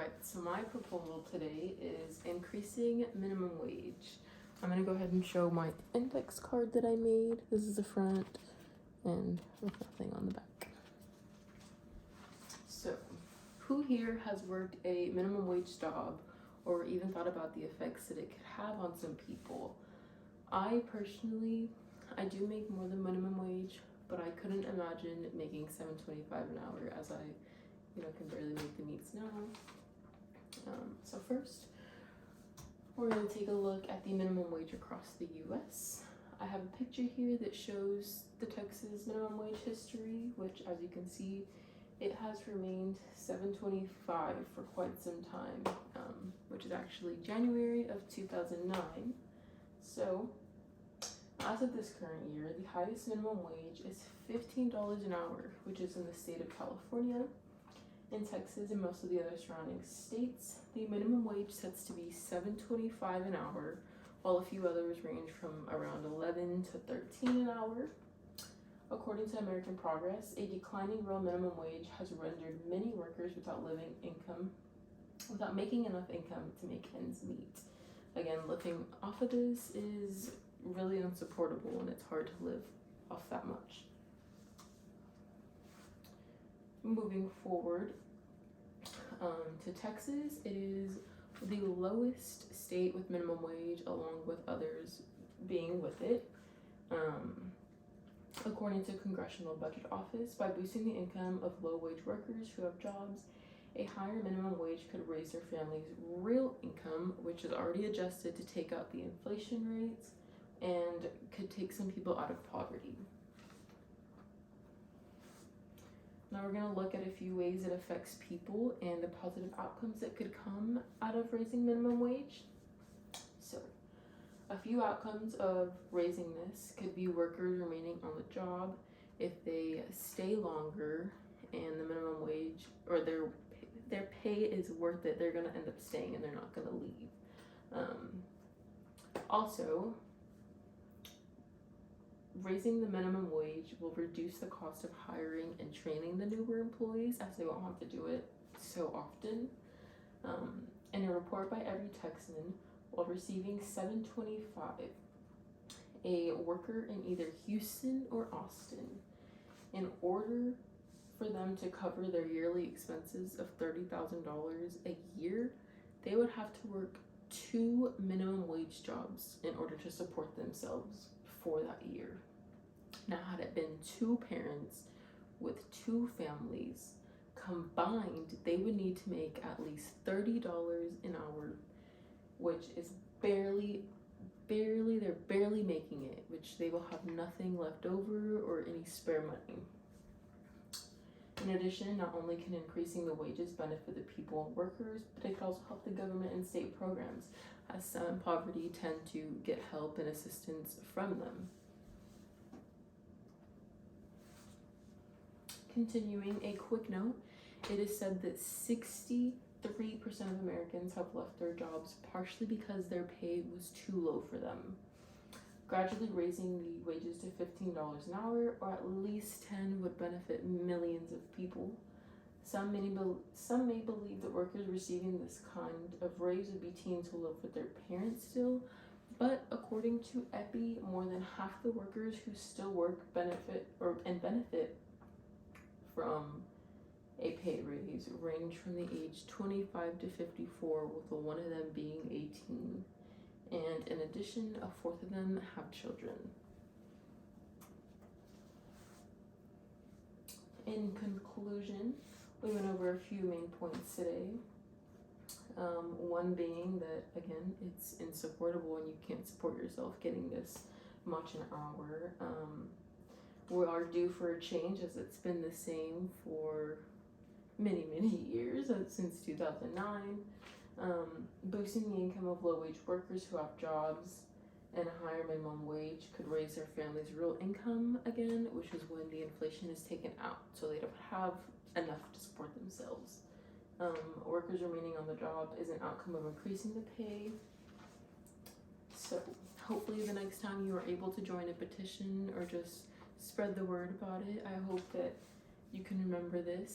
Alright, so my proposal today is increasing minimum wage. I'm gonna go ahead and show my index card that I made. This is the front and with nothing on the back. So, who here has worked a minimum wage job or even thought about the effects that it could have on some people? I personally, I do make more than minimum wage, but I couldn't imagine making $7.25 an hour as I can barely make the meets now. So first, we're going to take a look at the minimum wage across the U.S. I have a picture here that shows the Texas minimum wage history, which, as you can see, it has remained $7.25 for quite some time, which is actually January of 2009. So, as of this current year, the highest minimum wage is $15 an hour, which is in the state of California. In Texas and most of the other surrounding states, the minimum wage sets to be $7.25 an hour, while a few others range from around $11 to $13 an hour. According to American Progress, a declining real minimum wage has rendered many workers without making enough income to make ends meet. Again, living off of this is really unsupportable, and it's hard to live off that much. Moving forward to Texas, it is the lowest state with minimum wage, along with others being with it. According to Congressional Budget Office, by boosting the income of low-wage workers who have jobs, a higher minimum wage could raise their family's real income, which is already adjusted to take out the inflation rates, and could take some people out of poverty. Now we're going to look at a few ways it affects people and the positive outcomes that could come out of raising minimum wage. So, a few outcomes of raising this could be workers remaining on the job if they stay longer and the minimum wage or their pay is worth it. They're going to end up staying and they're not going to leave. Also, raising the minimum wage will reduce the cost of hiring and training the newer employees, as they won't have to do it so often. In a report by Every Texan, while receiving $7.25, a worker in either Houston or Austin, in order for them to cover their yearly expenses of $30,000 a year, they would have to work 2 minimum wage jobs in order to support themselves for that year. Now, had it been 2 parents with 2 families combined, they would need to make at least $30 an hour, which is they're barely making it, which they will have nothing left over or any spare money. In addition, not only can increasing the wages benefit the people and workers, but it can also help the government and state programs, as some in poverty tend to get help and assistance from them. Continuing, a quick note, it is said that 63% of Americans have left their jobs partially because their pay was too low for them. Gradually raising the wages to $15 an hour, or at least 10, would benefit millions of people. Some may believe that workers receiving this kind of raise would be teens who live with their parents still, but according to EPI, more than half the workers who still work benefit from a pay raise range from the age 25 to 54, with one of them being 18. And in addition, a fourth of them have children. In conclusion, we went over a few main points today. One being that, again, it's insupportable and you can't support yourself getting this much an hour. We are due for a change, as it's been the same for many years, since 2009. Boosting the income of low-wage workers who have jobs and a higher minimum wage could raise their family's real income again, which is when the inflation is taken out, so they don't have enough to support themselves. Workers remaining on the job is an outcome of increasing the pay. So hopefully the next time you are able to join a petition or just spread the word about it, I hope that you can remember this